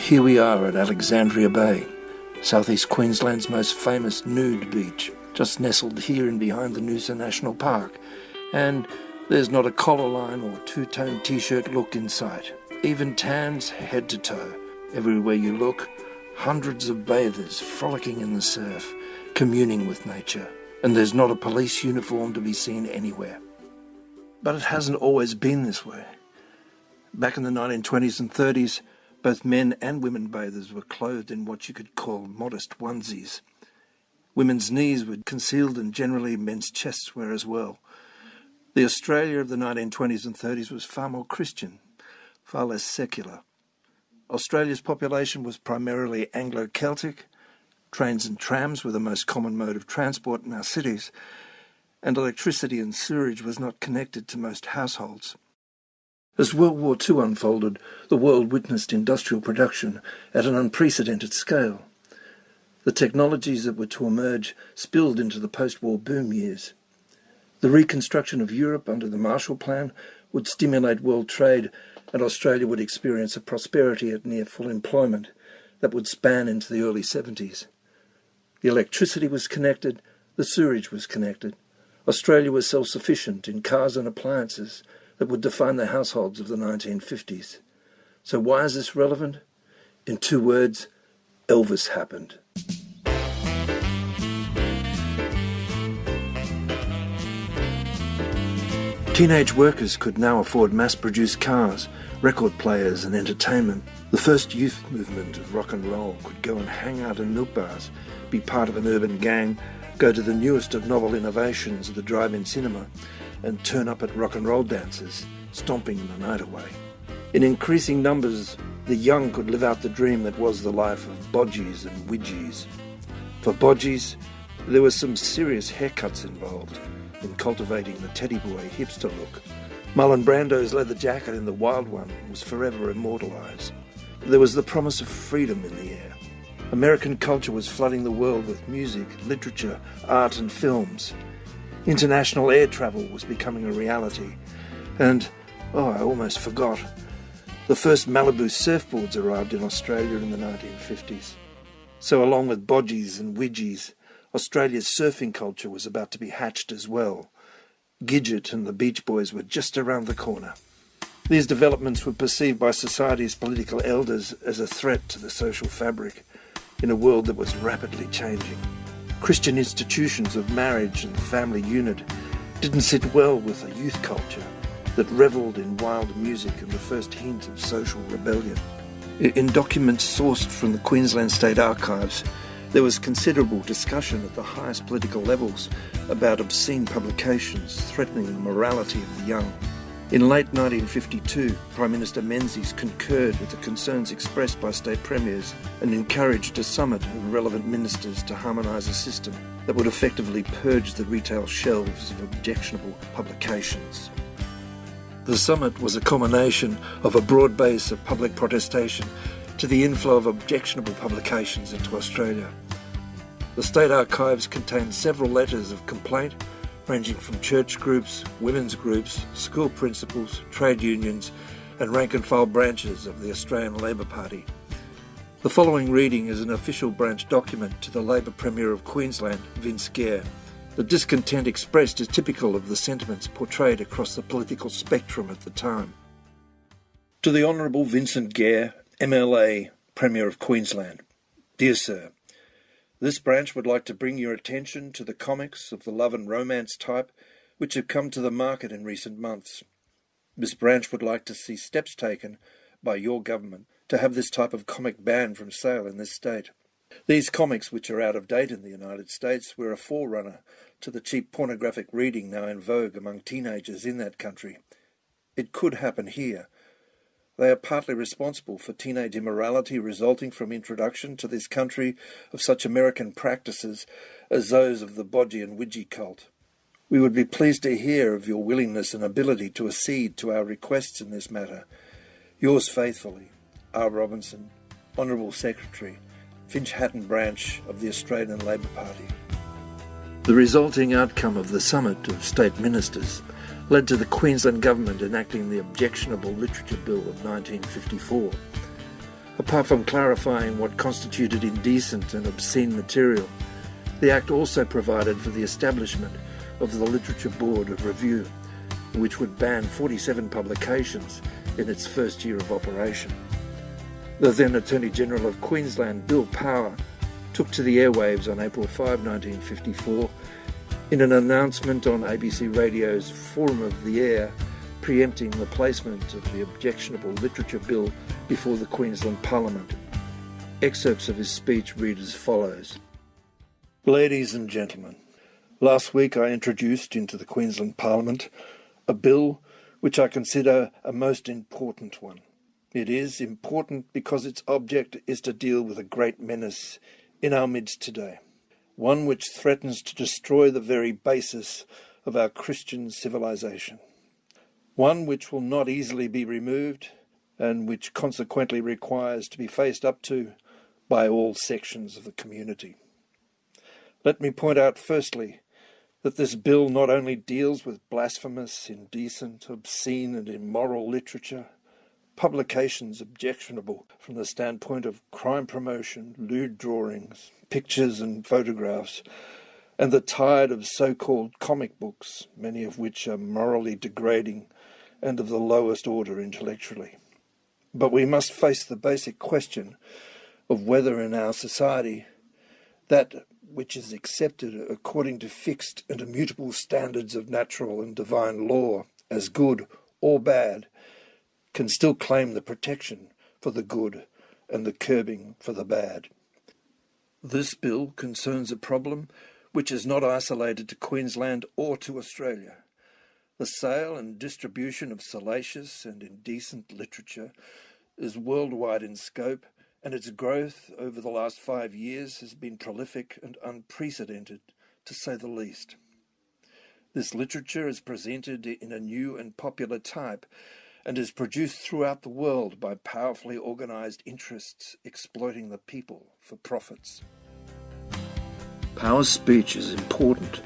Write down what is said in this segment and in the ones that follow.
Here we are at Alexandria Bay, southeast Queensland's most famous nude beach, just nestled here in behind the Noosa National Park. And there's not a collar line or two-tone t-shirt look in sight. Even tans head to toe. Everywhere you look, hundreds of bathers frolicking in the surf, communing with nature. And there's not a police uniform to be seen anywhere. But it hasn't always been this way. Back in the 1920s and 30s, both men and women bathers were clothed in what you could call modest onesies. Women's knees were concealed and generally men's chests were as well. The Australia of the 1920s and 30s was far more Christian, far less secular. Australia's population was primarily Anglo-Celtic. Trains and trams were the most common mode of transport in our cities, and electricity and sewerage was not connected to most households. As World War II unfolded, the world witnessed industrial production at an unprecedented scale. The technologies that were to emerge spilled into the post-war boom years. The reconstruction of Europe under the Marshall Plan would stimulate world trade, and Australia would experience a prosperity at near full employment that would span into the early 70s. The electricity was connected, the sewerage was connected. Australia was self-sufficient in cars and appliances that would define the households of the 1950s. So why is this relevant? In 2 words, Elvis happened. Teenage workers could now afford mass-produced cars, record players and entertainment. The first youth movement of rock and roll could go and hang out in milk bars, be part of an urban gang, go to the newest of novel innovations of the drive-in cinema, and turn up at rock and roll dances, stomping the night away. In increasing numbers, the young could live out the dream that was the life of bodgies and widgies. For bodgies, there were some serious haircuts involved in cultivating the teddy boy hipster look. Marlon Brando's leather jacket in The Wild One was forever immortalised. There was the promise of freedom in the air. American culture was flooding the world with music, literature, art and films. International air travel was becoming a reality. And, I almost forgot, the first Malibu surfboards arrived in Australia in the 1950s. So along with bodgies and widgies, Australia's surfing culture was about to be hatched as well. Gidget and the Beach Boys were just around the corner. These developments were perceived by society's political elders as a threat to the social fabric in a world that was rapidly changing. Christian institutions of marriage and family unit didn't sit well with a youth culture that revelled in wild music and the first hint of social rebellion. In documents sourced from the Queensland State Archives, there was considerable discussion at the highest political levels about obscene publications threatening the morality of the young. In late 1952, Prime Minister Menzies concurred with the concerns expressed by state premiers and encouraged a summit of relevant ministers to harmonise a system that would effectively purge the retail shelves of objectionable publications. The summit was a culmination of a broad base of public protestation to the inflow of objectionable publications into Australia. The State Archives contained several letters of complaint ranging from church groups, women's groups, school principals, trade unions and rank-and-file branches of the Australian Labor Party. The following reading is an official branch document to the Labor Premier of Queensland, Vince Gare. The discontent expressed is typical of the sentiments portrayed across the political spectrum at the time. To the Honourable Vincent Gare, MLA, Premier of Queensland. Dear Sir, this branch would like to bring your attention to the comics of the love and romance type which have come to the market in recent months. This branch would like to see steps taken by your government to have this type of comic banned from sale in this state. These comics, which are out of date in the United States, were a forerunner to the cheap pornographic reading now in vogue among teenagers in that country. It could happen here. They are partly responsible for teenage immorality resulting from introduction to this country of such American practices as those of the bodgy and widgie cult. We would be pleased to hear of your willingness and ability to accede to our requests in this matter. Yours faithfully, R. Robinson, Honourable Secretary, Finch Hatton Branch of the Australian Labor Party. The resulting outcome of the summit of state ministers led to the Queensland Government enacting the Objectionable Literature Bill of 1954. Apart from clarifying what constituted indecent and obscene material, the Act also provided for the establishment of the Literature Board of Review, which would ban 47 publications in its first year of operation. The then Attorney-General of Queensland, Bill Power, took to the airwaves on April 5, 1954, in an announcement on ABC Radio's Forum of the Air, preempting the placement of the objectionable Literature Bill before the Queensland Parliament. Excerpts of his speech read as follows. Ladies and gentlemen, last week I introduced into the Queensland Parliament a bill which I consider a most important one. It is important because its object is to deal with a great menace in our midst today, one which threatens to destroy the very basis of our Christian civilization, one which will not easily be removed and which consequently requires to be faced up to by all sections of the community. Let me point out firstly that this bill not only deals with blasphemous, indecent, obscene and immoral literature, publications objectionable from the standpoint of crime promotion, lewd drawings, pictures and photographs, and the tide of so-called comic books, many of which are morally degrading and of the lowest order intellectually. But we must face the basic question of whether in our society that which is accepted according to fixed and immutable standards of natural and divine law as good or bad can still claim the protection for the good and the curbing for the bad. This bill concerns a problem which is not isolated to Queensland or to Australia. The sale and distribution of salacious and indecent literature is worldwide in scope, and its growth over the last 5 years has been prolific and unprecedented, to say the least. This literature is presented in a new and popular type, and is produced throughout the world by powerfully organised interests exploiting the people for profits. Power's speech is important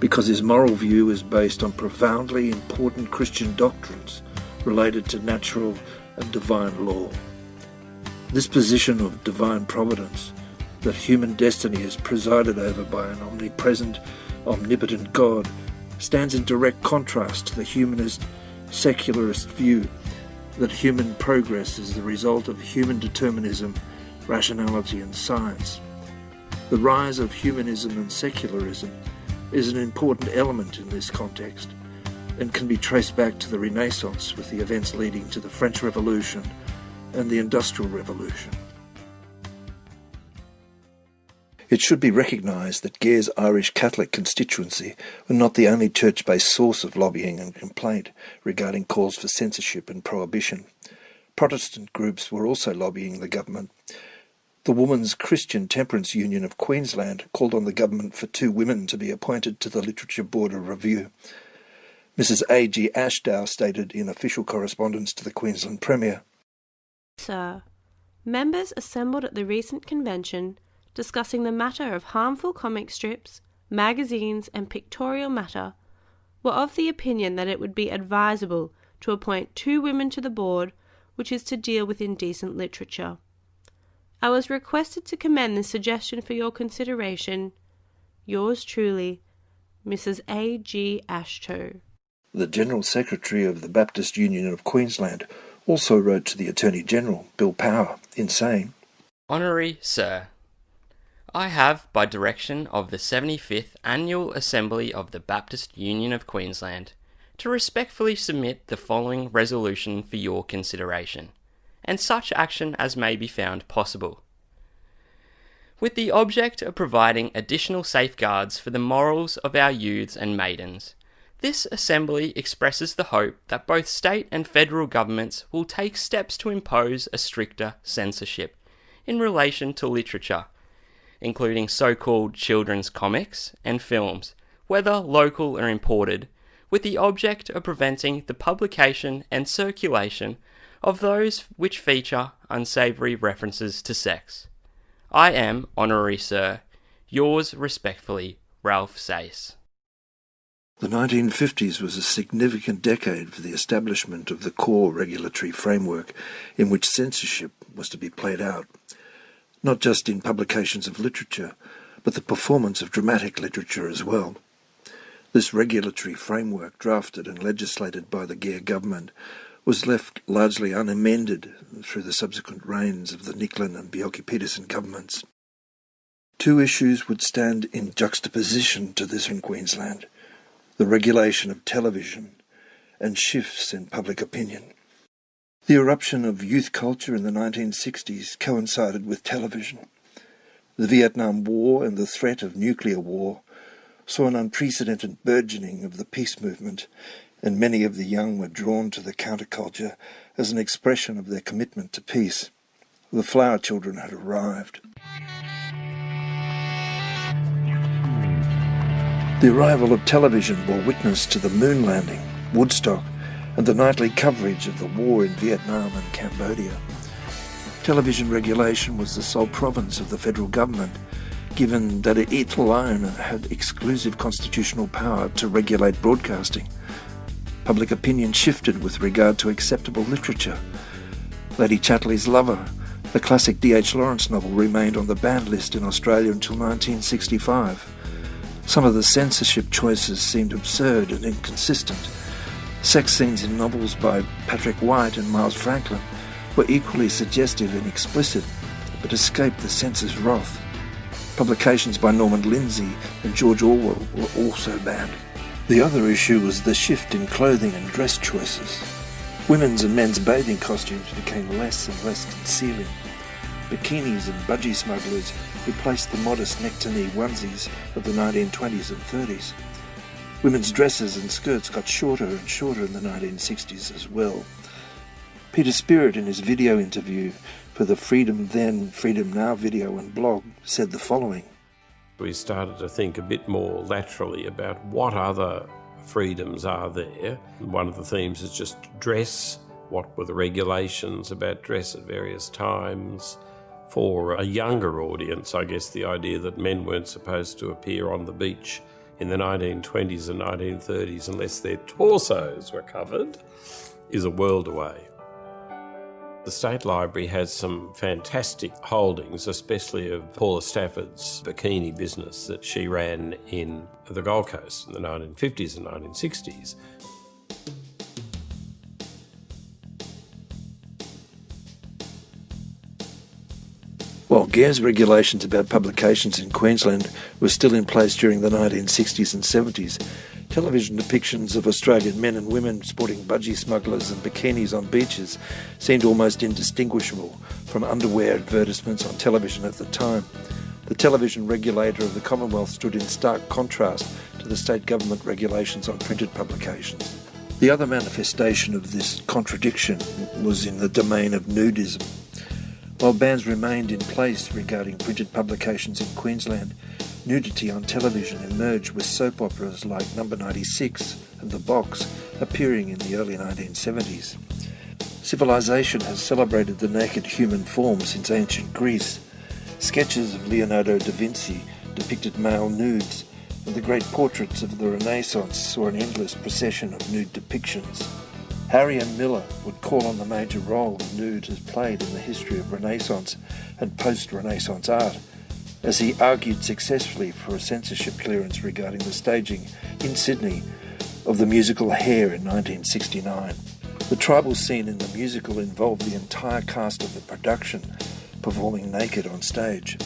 because his moral view is based on profoundly important Christian doctrines related to natural and divine law. This position of divine providence, that human destiny is presided over by an omnipresent, omnipotent God, stands in direct contrast to the humanist, secularist view that human progress is the result of human determinism, rationality and science. The rise of humanism and secularism is an important element in this context and can be traced back to the Renaissance with the events leading to the French Revolution and the Industrial Revolution. It should be recognised that Gare's Irish Catholic constituency were not the only church-based source of lobbying and complaint regarding calls for censorship and prohibition. Protestant groups were also lobbying the government. The Women's Christian Temperance Union of Queensland called on the government for 2 women to be appointed to the Literature Board of Review. Mrs. A.G. Ashdow stated in official correspondence to the Queensland Premier, Sir, members assembled at the recent convention discussing the matter of harmful comic strips, magazines and pictorial matter were of the opinion that it would be advisable to appoint 2 women to the board which is to deal with indecent literature. I was requested to commend this suggestion for your consideration. Yours truly, Mrs. A. G. Ashtow. The General Secretary of the Baptist Union of Queensland also wrote to the Attorney-General, Bill Power, in saying, Honorary Sir, I have, by direction of the 75th Annual Assembly of the Baptist Union of Queensland, to respectfully submit the following resolution for your consideration, and such action as may be found possible. With the object of providing additional safeguards for the morals of our youths and maidens, this Assembly expresses the hope that both state and federal governments will take steps to impose a stricter censorship in relation to literature, including so-called children's comics and films, whether local or imported, with the object of preventing the publication and circulation of those which feature unsavoury references to sex. I am, Honorary Sir, yours respectfully, Ralph Sayce. The 1950s was a significant decade for the establishment of the core regulatory framework in which censorship was to be played out, not just in publications of literature, but the performance of dramatic literature as well. This regulatory framework, drafted and legislated by the Gere government, was left largely unamended through the subsequent reigns of the Nicklin and Bjelke-Petersen governments. Two issues would stand in juxtaposition to this in Queensland: the regulation of television and shifts in public opinion. The eruption of youth culture in the 1960s coincided with television. The Vietnam War and the threat of nuclear war saw an unprecedented burgeoning of the peace movement, and many of the young were drawn to the counterculture as an expression of their commitment to peace. The flower children had arrived. The arrival of television bore witness to the moon landing, Woodstock, and the nightly coverage of the war in Vietnam and Cambodia. Television regulation was the sole province of the federal government, given that it alone had exclusive constitutional power to regulate broadcasting. Public opinion shifted with regard to acceptable literature. Lady Chatterley's Lover, the classic D.H. Lawrence novel, remained on the banned list in Australia until 1965. Some of the censorship choices seemed absurd and inconsistent. Sex scenes in novels by Patrick White and Miles Franklin were equally suggestive and explicit, but escaped the censor's wrath. Publications by Norman Lindsay and George Orwell were also banned. The other issue was the shift in clothing and dress choices. Women's and men's bathing costumes became less and less concealing. Bikinis and budgie smugglers replaced the modest neck-to-knee onesies of the 1920s and 30s. Women's dresses and skirts got shorter and shorter in the 1960s as well. Peter Spirit, in his video interview for the Freedom Then, Freedom Now video and blog, said the following. We started to think a bit more laterally about what other freedoms are there. One of the themes is just dress. What were the regulations about dress at various times? For a younger audience, I guess the idea that men weren't supposed to appear on the beach in the 1920s and 1930s unless their torsos were covered is a world away. The State Library has some fantastic holdings, especially of Paula Stafford's bikini business that she ran in the Gold Coast in the 1950s and 1960s. While Gere's regulations about publications in Queensland were still in place during the 1960s and 70s, television depictions of Australian men and women sporting budgie smugglers and bikinis on beaches seemed almost indistinguishable from underwear advertisements on television at the time. The television regulator of the Commonwealth stood in stark contrast to the state government regulations on printed publications. The other manifestation of this contradiction was in the domain of nudism. While bans remained in place regarding printed publications in Queensland, nudity on television emerged with soap operas like Number 96 and The Box appearing in the early 1970s. Civilization has celebrated the naked human form since ancient Greece. Sketches of Leonardo da Vinci depicted male nudes, and the great portraits of the Renaissance saw an endless procession of nude depictions. Harry M. Miller would call on the major role the nude has played in the history of Renaissance and post-Renaissance art, as he argued successfully for a censorship clearance regarding the staging in Sydney of the musical Hair in 1969. The tribal scene in the musical involved the entire cast of the production performing naked on stage.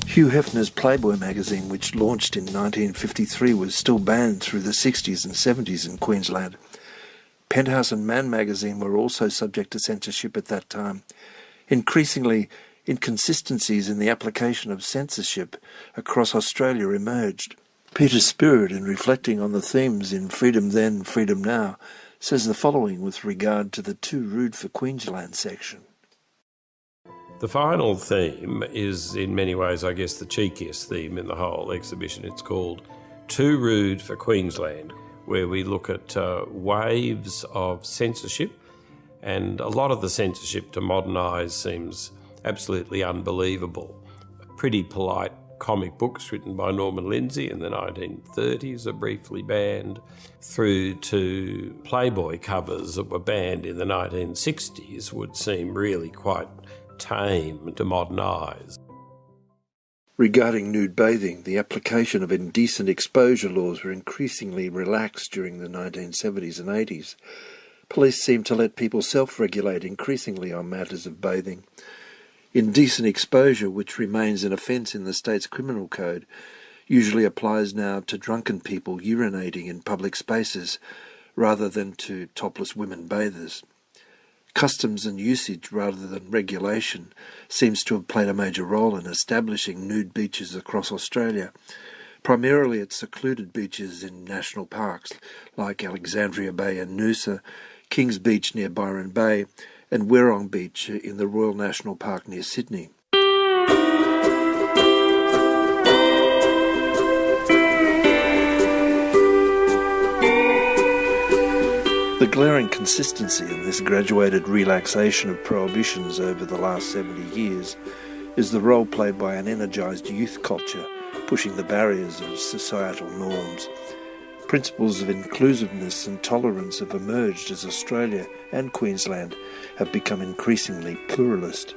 Hugh Hefner's Playboy magazine, which launched in 1953, was still banned through the 60s and 70s in Queensland. Penthouse and Man magazine were also subject to censorship at that time. Increasingly, inconsistencies in the application of censorship across Australia emerged. Peter Spirit, in reflecting on the themes in Freedom Then, Freedom Now, says the following with regard to the Too Rude for Queensland section. The final theme is in many ways, I guess, the cheekiest theme in the whole exhibition. It's called Too Rude for Queensland, where we look at waves of censorship, and a lot of the censorship to modern eyes seems absolutely unbelievable. Pretty polite comic books written by Norman Lindsay in the 1930s are briefly banned, through to Playboy covers that were banned in the 1960s would seem really quite tame to modern eyes. Regarding nude bathing, the application of indecent exposure laws were increasingly relaxed during the 1970s and 80s. Police seemed to let people self-regulate increasingly on matters of bathing. Indecent exposure, which remains an offence in the state's criminal code, usually applies now to drunken people urinating in public spaces rather than to topless women bathers. Customs and usage rather than regulation seems to have played a major role in establishing nude beaches across Australia, primarily at secluded beaches in national parks like Alexandria Bay and Noosa, Kings Beach near Byron Bay, and Werrong Beach in the Royal National Park near Sydney. The glaring consistency in this graduated relaxation of prohibitions over the last 70 years is the role played by an energised youth culture pushing the barriers of societal norms. Principles of inclusiveness and tolerance have emerged as Australia and Queensland have become increasingly pluralist.